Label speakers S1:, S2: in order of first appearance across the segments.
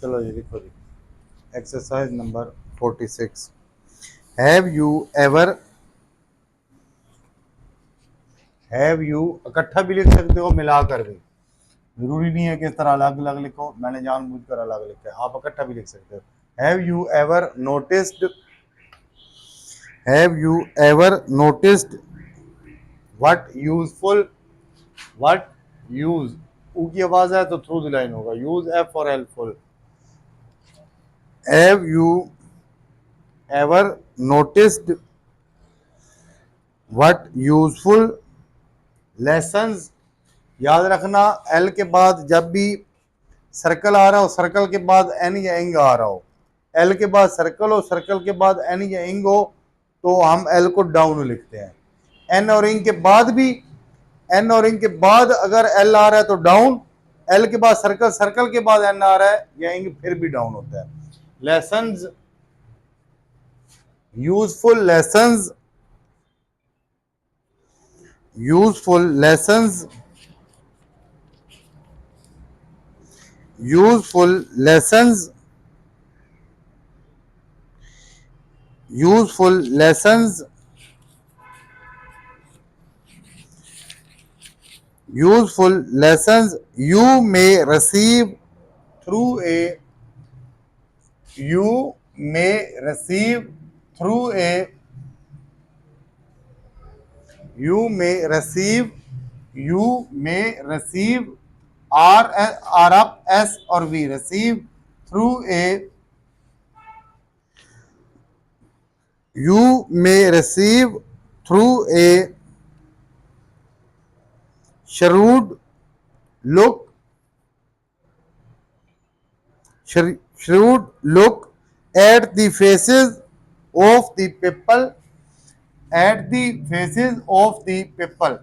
S1: चलो ये लिखो जी, एक्सरसाइज नंबर 46। हैव यू इकट्ठा भी लिख सकते हो, मिलाकर भी। जरूरी नहीं है कि इस तरह अलग अलग लिखो, मैंने जानबूझकर अलग लिखा है, आप इकट्ठा भी लिख सकते हो। Have you ever noticed what useful, what use, ऊ की आवाज है तो थ्रू द लाइन होगा, use F for helpful. Have you ever noticed what useful lessons. याद रखना, एल के बाद जब भी सर्कल आ रहा हो, सर्कल के बाद एन या इंग आ रहा हो, एल के बाद सर्कल हो, सर्कल के बाद एन या इंग हो, तो हम एल को डाउन लिखते हैं। एन और इंग के बाद भी, एन और इंग के बाद अगर एल आ रहा है तो डाउन, एल के बाद सर्कल, सर्कल के बाद एन आ रहा है या इंग, फिर भी डाउन होता है। Lessons, useful lessons, useful lessons, useful lessons, useful lessons, useful lessons you may receive through a, you may receive through a, you may receive, you may receive, R up S और V, receive through a, you may receive through a shrewd look, shrewd look at the faces of the people, at the faces of the people,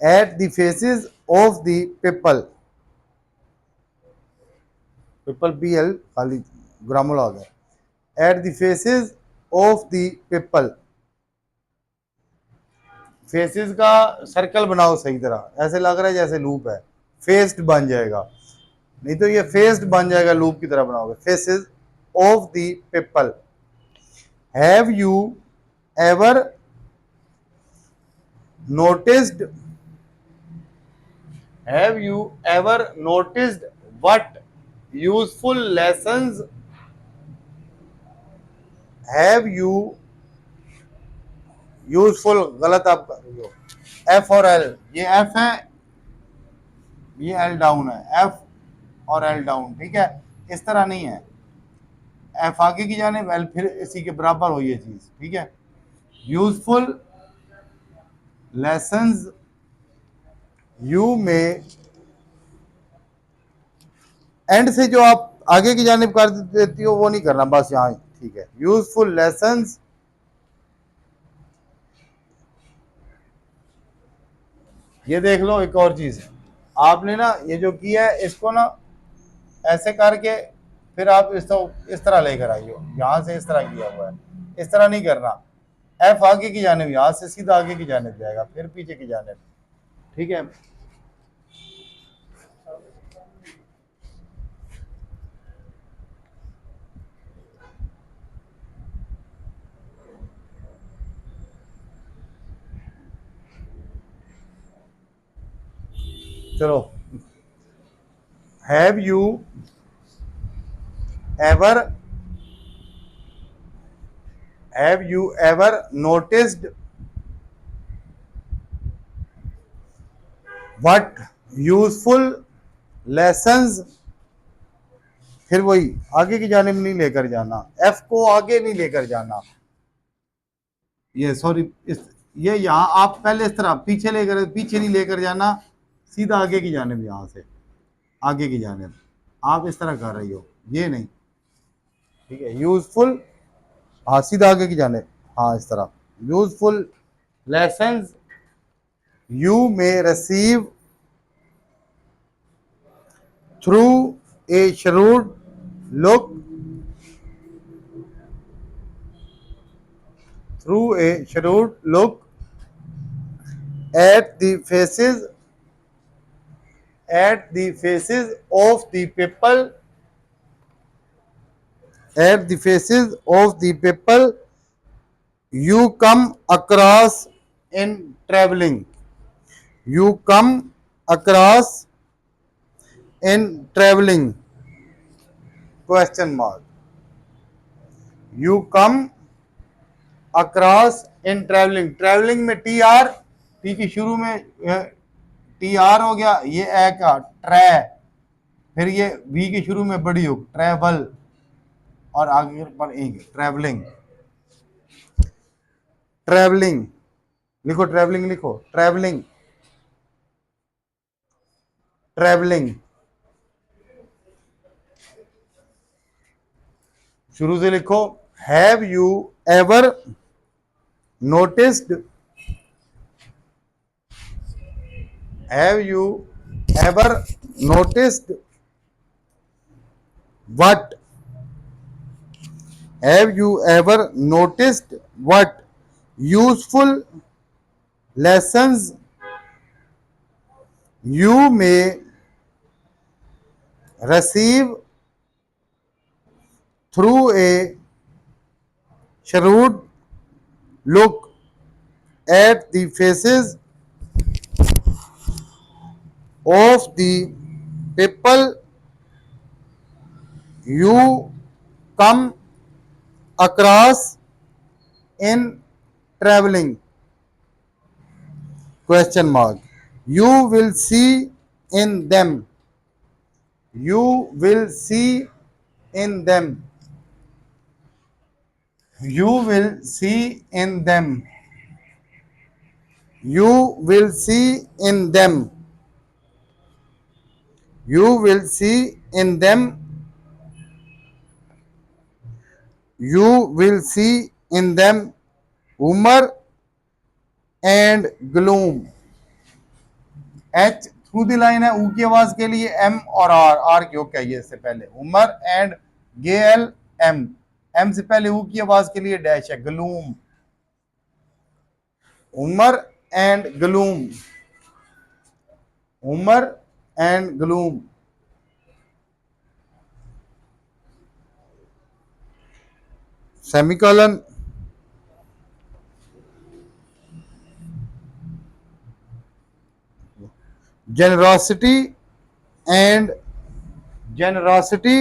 S1: at the faces of the people, people BL खाली grammar आ गया, at the faces of the people। Faces का circle बनाओ सही तरह, ऐसे लग रहा है जैसे लूप है, फेस्ड बन जाएगा, नहीं तो ये फेस्ड बन जाएगा, लूप की तरह बनाओगे। Faces of the people. Have you ever noticed, have you ever noticed what useful lessons, have you, useful गलत आप कर रही हो, एफ और एल, ये एफ है, ये एल डाउन है, एफ और एल डाउन, ठीक है, इस तरह नहीं है, एफ आगे की जाने, एल फिर इसी के बराबर हो ये चीज, ठीक है। यूजफुल लेसन्स यू में, एंड से जो आप आगे की जानिब कर देती हो वो नहीं करना, बस यहाँ, ठीक है। यूजफुल लेसन्स, ये देख लो एक और चीज, आपने ना ये जो किया है इसको ना ऐसे करके फिर आप इसको इस तरह लेकर आई हो, यहाँ से इस तरह किया हुआ है, इस तरह नहीं करना। एफ आगे की जानिब, यहाँ से सीधा आगे की जानिब जाएगा, फिर पीछे की जानिब, ठीक है। चलो, have you ever, have you ever noticed what useful lessons, फिर वही आगे की जानिब नहीं लेकर जाना, एफ को आगे नहीं लेकर जाना, ये सॉरी, इस ये यहाँ आप पहले इस तरह पीछे लेकर, पीछे नहीं लेकर जाना, सीधा आगे की जानिब, यहाँ से आगे की जानिब आप इस तरह कर रही हो, ये नहीं, ठीक है। यूजफुल, हाँ सीधा आगे की जानिब, हाँ इस तरह। Useful lessons you may receive through a shrewd look, through a shrewd look at the faces, at the faces of the people, at the faces of the people you come across in traveling, you come across in traveling, question mark, you come across in travelling, travelling में T R, T की शुरू में T R हो गया, ये ए का try, फिर ये वी की शुरू में बड़ी हो ट्रैवल, और आगे पर एक ट्रैवलिंग, ट्रैवलिंग लिखो, ट्रैवलिंग लिखो, ट्रैवलिंग, ट्रैवलिंग, शुरू से लिखो, have you ever noticed, have you ever noticed what, have you ever noticed what useful lessons you may receive through a shrewd look at the faces of the people you come across in traveling, question mark, you will see in them, you will see in them, you will see in them, you will see in them, you will see in them, you will see in them humor and gloom, H through the line है, ऊ की आवाज के लिए M और are, are क्यों कहिए इससे पहले, humour and G L M, M से पहले ऊ की आवाज के लिए डैश है, gloom, humour and gloom, humour and gloom, semicolon, generosity and generosity,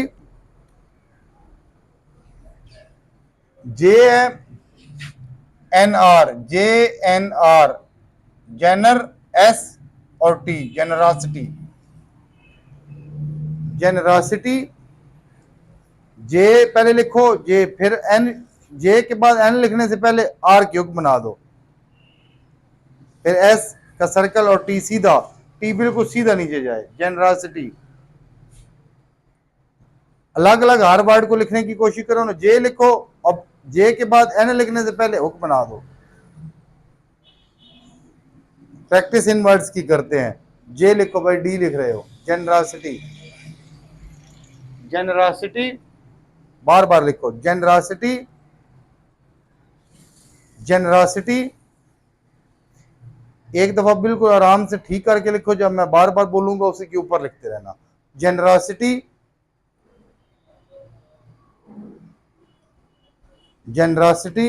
S1: JNR, JNR, जेनर एस और टी, जेनरॉसिटी, जेनरॉसिटी, जे पहले लिखो, जे फिर एन, जे के बाद एन लिखने से पहले आर क्यूब बना दो, फिर एस का सर्कल और टी सीधा, टी बिल्कुल सीधा नीचे जाए, जेनरॉसिटी, अलग अलग हर वर्ड को लिखने की कोशिश करो ना, जे लिखो अब जे के बाद एन लिखने से पहले हुक बना दो, प्रैक्टिस इन वर्ड्स की करते हैं, जे लिखो भाई, डी लिख रहे हो, जेनरॉसिटी, जेनरॉसिटी, बार बार लिखो, जेनरॉसिटी, जेनरॉसिटी, एक दफा बिल्कुल आराम से ठीक करके लिखो, जब मैं बार बार बोलूंगा उसी के ऊपर लिखते रहना, जेनरॉसिटी, जेनरॉसिटी,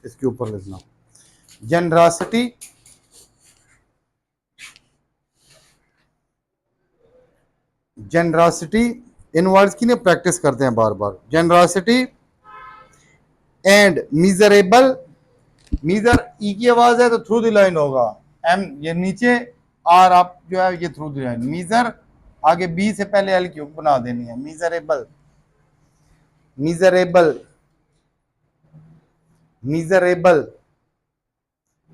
S1: इसके ऊपर लिखना, जेनरॉसिटी, जेनरॉसिटी, इन वर्ड्स की ना प्रैक्टिस करते हैं बार बार, जेनरॉसिटी एंड मिजरेबल, मीजर ई की आवाज है तो थ्रू द लाइन होगा, एम ये नीचे, आर आप जो है ये थ्रू द लाइन, मीजर आगे बी से पहले एल क्यूब बना देनी है, miserable, miserable, miserable,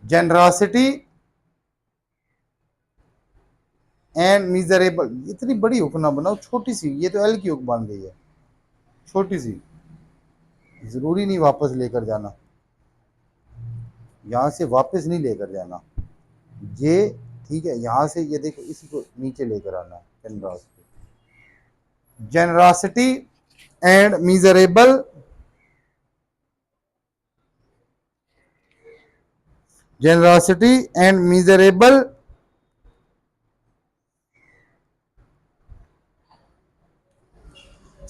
S1: generosity and miserable, इतनी बड़ी हुक ना बनाओ, छोटी सी, ये तो एल की हुक बन गई है, छोटी सी, जरूरी नहीं वापस लेकर जाना, यहां से वापस नहीं लेकर जाना, ये ठीक है, यहां से ये देखो इसी को नीचे लेकर आना, generosity, generosity and miserable, generosity and miserable,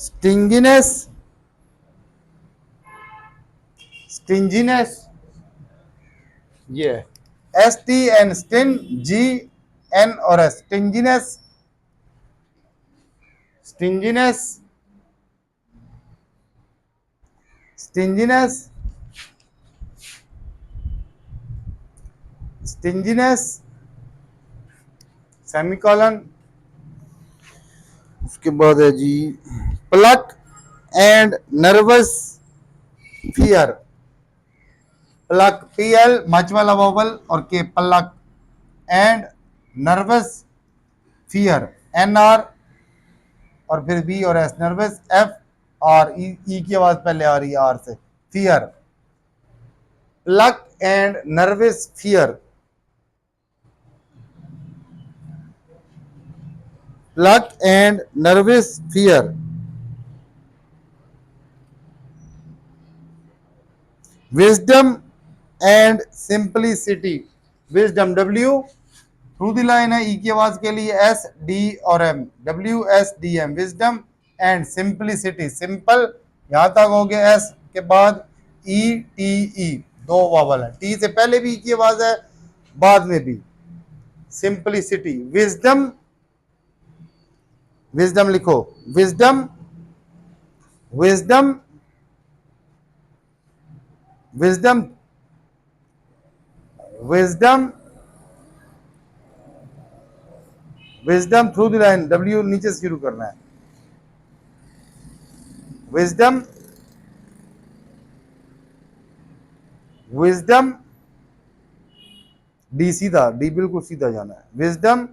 S1: stinginess, stinginess, yeah, st and stin, g n or s, stinginess, stinginess, stinginess, stinginess, semicolon, उसके बाद है जी pluck and nervous fear, pluck P L much वाला वोवल और K pluck and nervous fear N R और फिर B और S, nervous F और ई की आवाज पहले आ रही है आर से, fear, pluck and nervous fear, pluck and nervous fear, wisdom and simplicity, wisdom W through the line है, ई की आवाज के लिए एस डी और M, W S D M, wisdom and simplicity, simple यहां तक हो गया, एस के बाद ई टी ई, दो वावल है, टी से पहले भी ई की आवाज है बाद में भी, सिंपलिसिटी, विजडम, विजडम लिखो, wisdom, wisdom, wisdom, wisdom, wisdom through the line, W नीचे से शुरू करना है, विजडम, विजडम, डी सीधा, डी बिल्कुल सीधा जाना है, विजडम,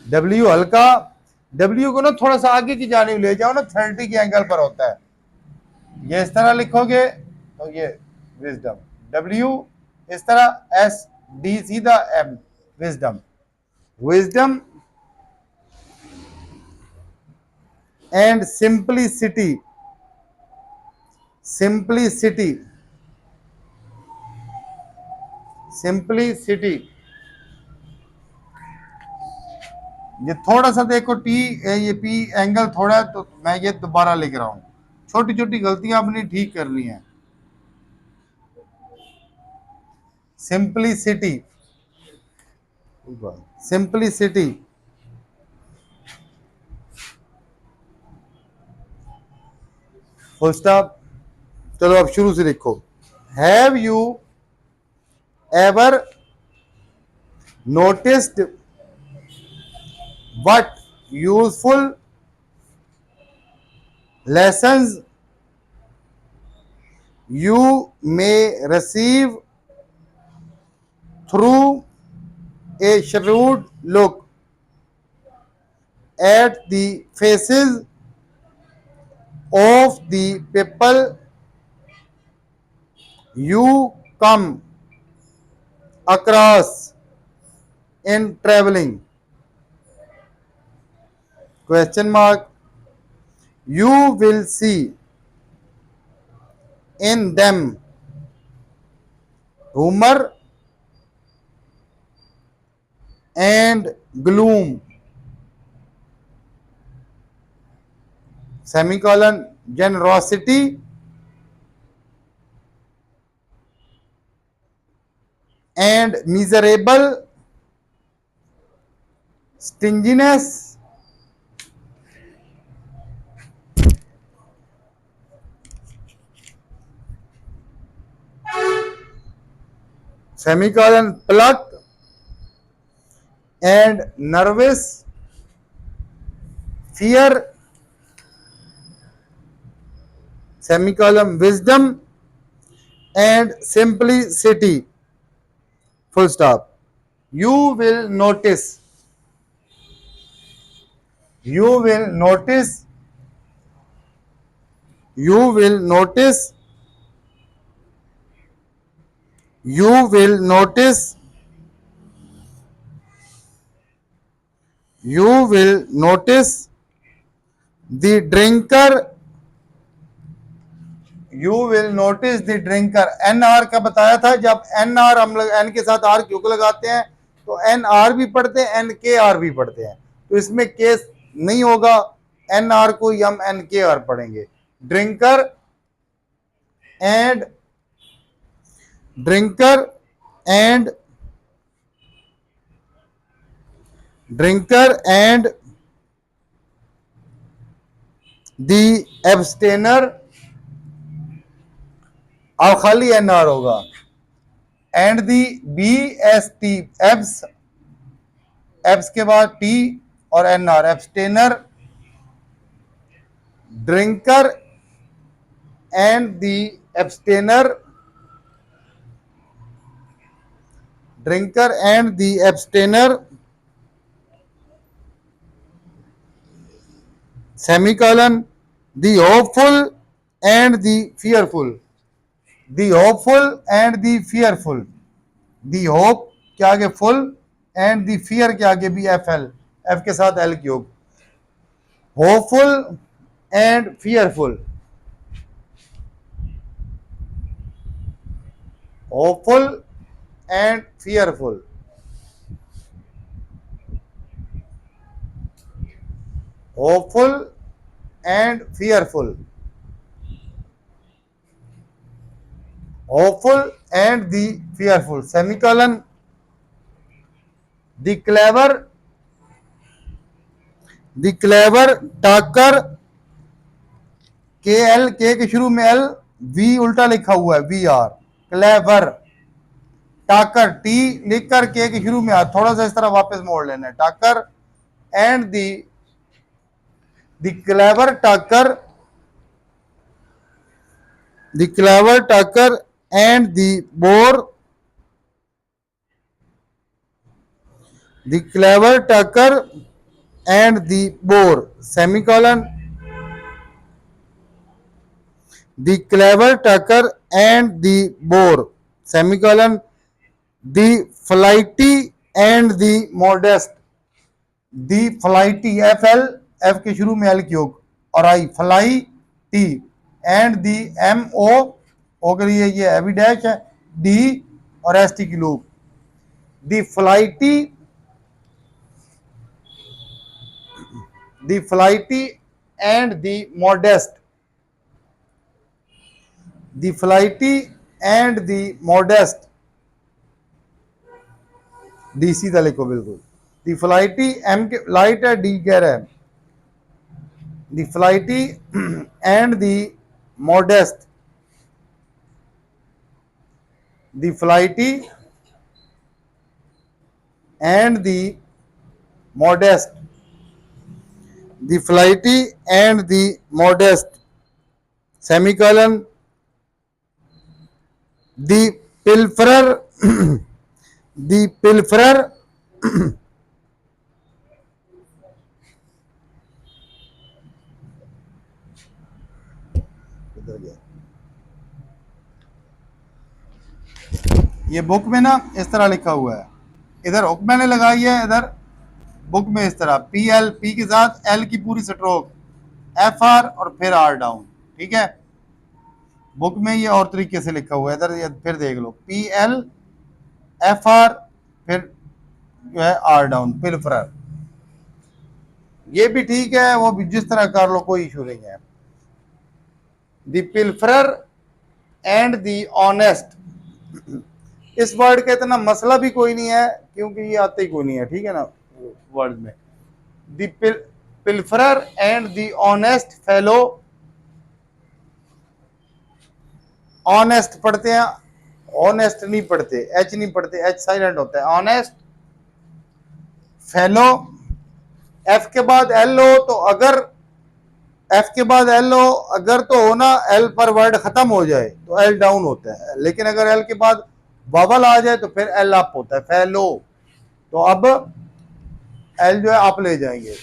S1: डब्ल्यू हल्का, डब्ल्यू को ना थोड़ा सा आगे की जानिब ले जाओ ना, 30 के एंगल पर होता है, ये इस तरह लिखोगे तो ये विजडम, डब्ल्यू इस तरह, एस डी सीधा, M wisdom, wisdom and simplicity, simplicity, simplicity, ये थोड़ा सा देखो टी, ये पी एंगल थोड़ा है तो मैं ये दोबारा लिख रहा हूं, छोटी छोटी गलतियां अपनी ठीक करनी है, सिंपलिसिटी, सिंपलिसिटी, फुल स्टॉप, चलो अब शुरू से लिखो, have you ever noticed what useful lessons you may receive through a shrewd look at the faces of the people you come across in traveling? Question mark. You will see in them humor and gloom, semicolon, generosity and miserable, stinginess semicolon, pluck and nervous fear, semicolon, wisdom and simplicity, full stop. You will notice, you will notice, you will notice, you will notice, you will notice the drinker you will notice the drinker, N R का बताया था, जब N R हम लोग N के साथ are क्यों को लगाते हैं, तो एन आर भी पढ़ते हैं एन के आर भी पढ़ते हैं, तो इसमें केस नहीं होगा, एन आर को हम एन के आर पढ़ेंगे। Drinker and drinker and drinker and the abstainer, अब खाली एन आर होगा, and the B S T, abs, abs के बाद टी और N R, abstainer, drinker and the abstainer, drinker and the abstainer, semicolon, the hopeful and the fearful, the hopeful and the fearful, the hope के आगे full and the fear के आगे भी F L, F के साथ L cube, hopeful and fearful, hopeful and fearful, hopeful and fearful, hopeful and the fearful, semicolon, the clever talker, के L, के के शुरू में एल, वी उल्टा लिखा हुआ है वी आर, क्लेवर, टाकर टी लिखकर के के शुरू में आ, थोड़ा सा इस तरह वापस मोड़ लेना है, talker and the clever talker, the clever talker and the bore, the clever talker and the bore, semicolon, the clever talker and the bore, semicolon, the flighty and the modest, the flighty, F L, F के शुरू में L cube और I, flighty and the M O के लिए ये एवी dash है, D और एस टी की loop, the flighty, the flighty and the modest, the flighty and the modest, D सीधा लिखो बिल्कुल, द फ्लाइटी, एम के लाइट है, डी कह रहा है, the flighty and the modest, the flighty and the modest, the flighty and the modest, semicolon, the pilferer, the pilferer, ये book में ना इस तरह लिखा हुआ है, इधर हुक मैंने लगाई है, इधर बुक में इस तरह पी एल, पी के साथ एल की पूरी स्ट्रोक, एफ आर और फिर आर डाउन, ठीक है, बुक में ये और तरीके से लिखा हुआ है, इधर ये फिर देख लो, पी एल एफ आर फिर जो है आर डाउन, पिल्फरर, ये भी ठीक है, वो भी जिस तरह कर लो, कोई इशू नहीं है। The pilferer and the honest, इस वर्ड का इतना मसला भी कोई नहीं है क्योंकि ये आते ही कोई नहीं है, ठीक है ना वर्ड में। The pilferer and the honest fellow, honest पढ़ते हैं, ऑनेस्ट नहीं पढ़ते, एच नहीं पढ़ते, एच साइलेंट होता है, ऑनेस्ट फेलो, एफ के बाद एल हो तो अगर, एफ के बाद एल हो अगर तो हो ना, एल पर वर्ड खत्म हो जाए तो एल डाउन होता है, लेकिन अगर एल के बाद वावल आ जाए तो फिर एल अप होता है, फेलो, तो अब एल जो है आप ले जाएंगे,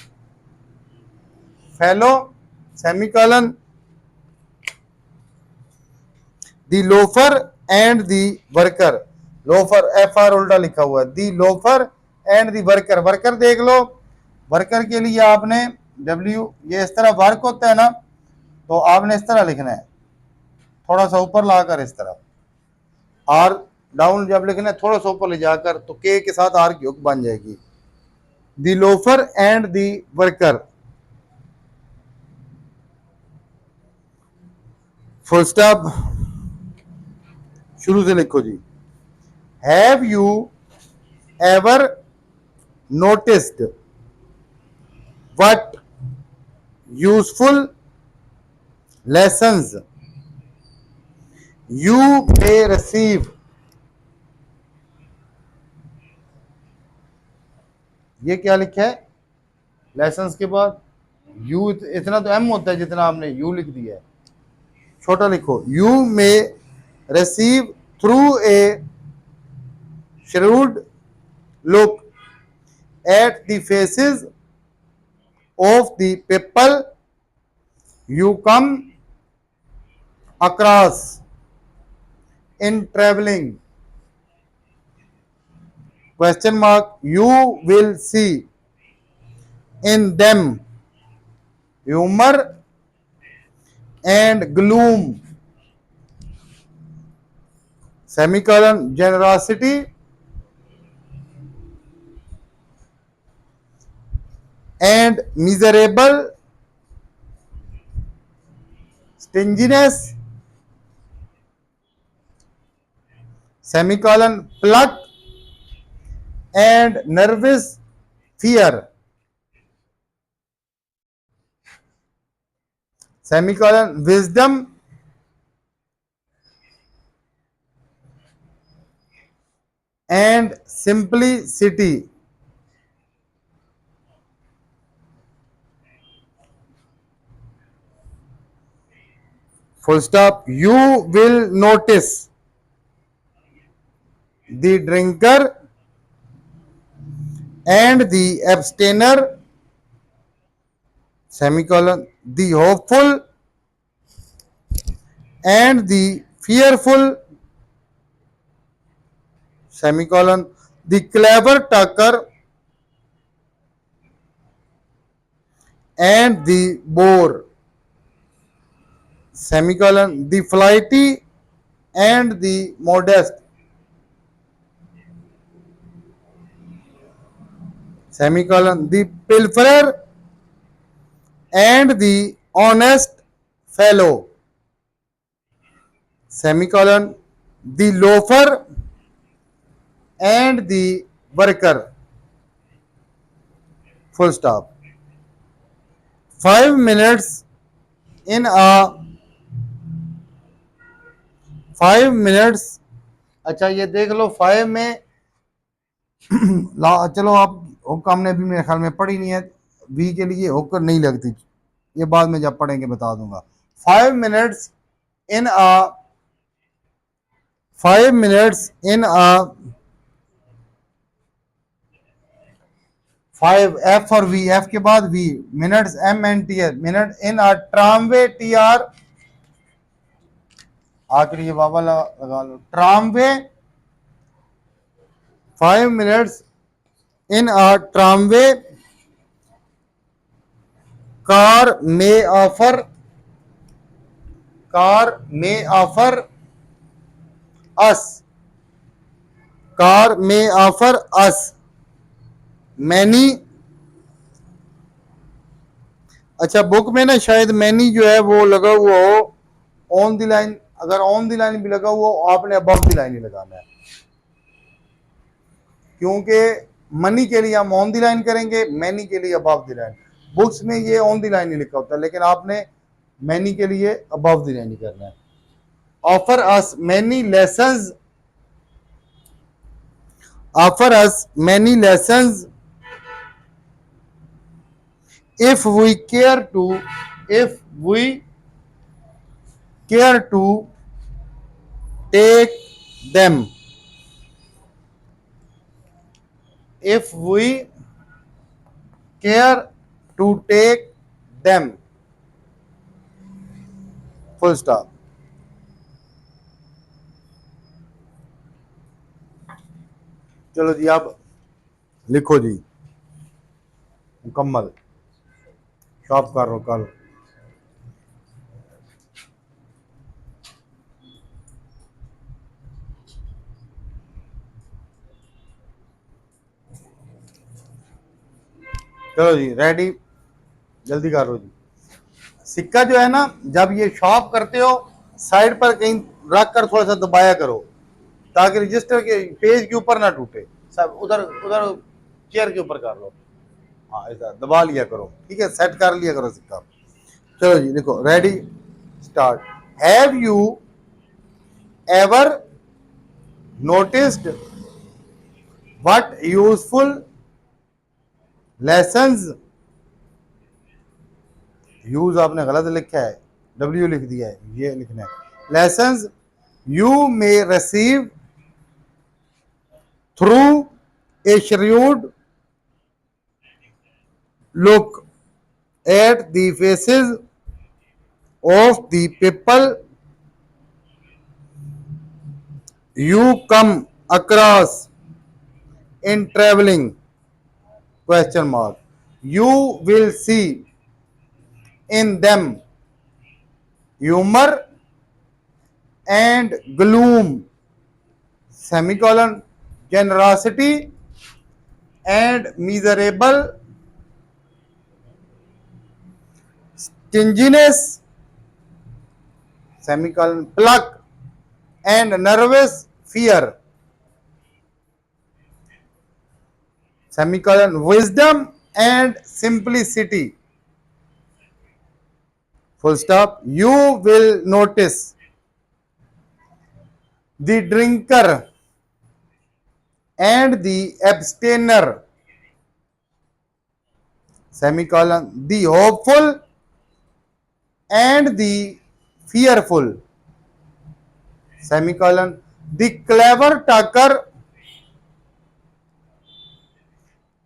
S1: fellow, semicolon, the loafer and the worker, loafer F R उल्टा लिखा हुआ है, the loafer and the worker, worker देख लो, वर्कर के लिए आपने डब्ल्यू, ये इस तरह वर्क होता है ना, तो आपने इस तरह लिखना है, थोड़ा सा ऊपर लाकर इस तरफ, आर डाउन जब लिखना है थोड़ा सा ऊपर ले जाकर तो के के साथ आर की हुक बन जाएगी। The loafer and the worker, full stop, शुरू से लिखो जी। Have you ever noticed what useful lessons you may receive, ये क्या लिखा है लेसन्स के बाद यू, इतना तो एम होता है जितना आपने यू लिख दिया है, छोटा लिखो। You may receive through a shrewd look at the faces of the people you come across in traveling, question mark, you will see in them humor and gloom, semicolon, generosity and miserable stinginess, semicolon, pluck and nervous fear, semicolon, wisdom and simplicity, full stop. You will notice the drinker and the abstainer, semicolon, the hopeful and the fearful, semicolon, the clever talker and the bore, semicolon, the flighty and the modest, semicolon, the pilferer and the honest fellow, semicolon, the loafer and the worker, full stop. 5 minutes in a 5 minutes, अच्छा ये देख लो 5 में चलो आप hook हमने अभी मेरे ख्याल में पढ़ी नहीं है, वी के लिए हुक नहीं लगती, ये बाद में जब पढ़ेंगे बता दूंगा। 5 minutes in a 5 minutes in a 5 F और वी, एफ के बाद V, minutes M N T S, minute in a tramway T R, आखिरी ये बाबा लगा लो, tramway, 5 minutes in a tramway, car may offer us, car may offer us many, अच्छा book में ना शायद मैनी जो है वो लगा हुआ हो ऑन द लाइन, अगर ऑन द लाइन भी लगा हुआ हो आपने अबव द लाइन ही लगाना है, क्योंकि मनी के लिए हम ऑन द लाइन करेंगे, मैनी के लिए अबव द लाइन, बुक्स में ये ऑन द लाइन ही लिखा होता है लेकिन आपने मैनी के लिए अबव द लाइन ही करना है। Offer us many lessons, offer us many lessons if we care to take them, if we care to take them, full stop। चलो जी आप लिखो जी मुकम्मल, शॉप कर लो कल। चलो जी रेडी, जल्दी करो जी। सिक्का जो है ना, जब ये शॉप करते हो साइड पर कहीं रख कर थोड़ा सा दबाया करो, ताकि रजिस्टर के पेज के ऊपर ना टूटे। सब उधर उधर चेयर के ऊपर कर लो, हाँ ऐसा दबा लिया करो, ठीक है, सेट कर लिया करो सिक्का। चलो जी देखो ready start. Have you ever noticed what useful lessons, use आपने गलत लिखा है, डब्ल्यू लिख दिया है, ये लिखना है lessons you may receive through a shrewd look at the faces of the people you come across in traveling, question mark. You will see in them humor and gloom, semicolon, generosity and miserable stinginess, semicolon, pluck and nervous fear, semicolon, wisdom and simplicity, full stop. You will notice the drinker and the abstainer, semicolon, the hopeful and the fearful, semicolon, the clever talker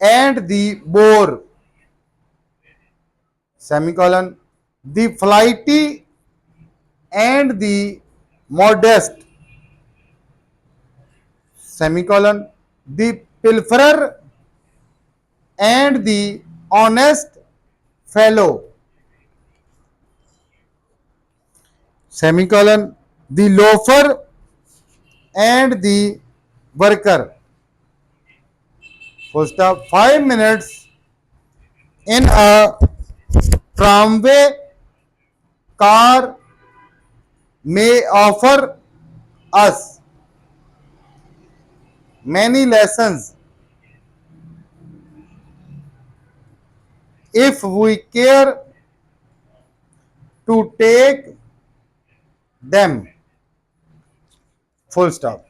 S1: and the bore, semicolon, the flighty and the modest, semicolon, the pilferer and the honest fellow, semicolon, the loafer and the worker, full stop. 5 minutes in a tramway car may offer us many lessons if we care to take them, full stop.